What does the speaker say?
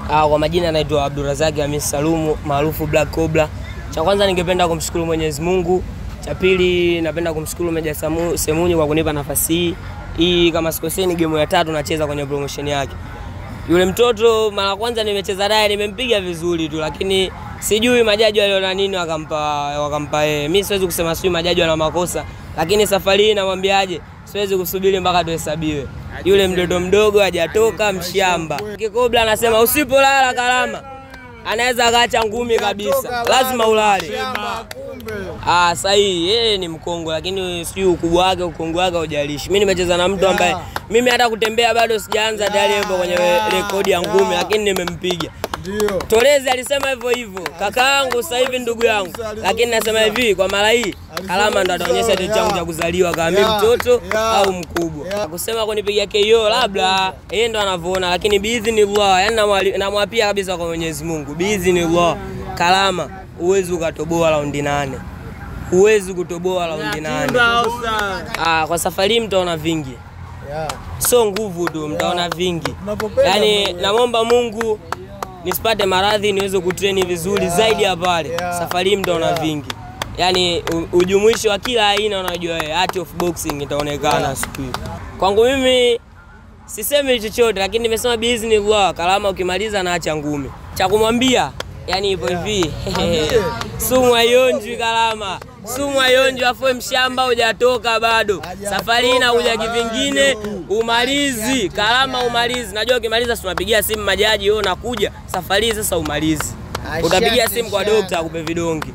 Kwa majina naitwa Abdurazaki Hamis Salumu maarufu Black Cobra. Cha kwanza ningependa kumshukuru Mwenyezi Mungu. Cha pili napenda kumshukuru Meja Semunyi kwa kunipa nafasi hii. Kama sikoseni game ya 3 nacheza kwenye promotion yake. Yule mtoto mara kwanza nimecheza naye nimempiga vizuri tu, lakini sijui majaji waliona nini wakampa yeye. Mimi siwezi kusema sijui majaji wana makosa, lakini safari hii namwambiaje, siwezi kusubiri mpaka tuhesabiwe. Yule mtoto mdogo hajatoka mshamba. Kikobla anasema usipolala Kalama anaweza akaacha ngumi kabisa. Lazima ulale. Sahihi, yeye ni mkongwe lakini sijui ukubwa wake, ukongwe wake hujalishi. Mimi nimecheza na mtu ambaye mimi hata kutembea bado sijaanza tayari yupo kwenye rekodi ya ngumi, lakini nimempiga. Ndio. Tolezi alisema hivyo. Kakaangu sasa hivi ndugu yangu. Lakini nasema hivi kwa mara hii Kalama ndo ataonyesha cheti changu cha kuzaliwa kama mimi mtoto au mkubwa. Kusema kunipigia KO labda yeye ndo anavyoona, lakini biidhnillah, yani namwapia kabisa kwa Mwenyezi Mungu. Biidhnillah Kalama uwezi ukatoboa raundi 8. Uwezi kutoboa raundi 8. Kwa safari mtaona vingi. So nguvu tu mtaona vingi. Yani naomba Mungu nisipate maradhi niweze kutrain vizuri zaidi ya pale. Safari mtaona vingi. Yani ujumuisho wa kila aina unajua wewe, art of boxing itaonekana siku hiyo. Kwangu mimi sisemi chochote, lakini nimesema biiznillah Kalama ukimaliza naacha ngumi. Cha kumwambia yani ipo hivi. Sumu haionjwi Kalama. Sumu haionjwi afoe mshamba hujatoka bado. Safari na kuja kivingine umalizi. Kalama umalizi. Najua ukimaliza tunapigia simu majaji wewe unakuja. Safari sasa umalizi. Utapigia simu kwa dokta akupe vidongi.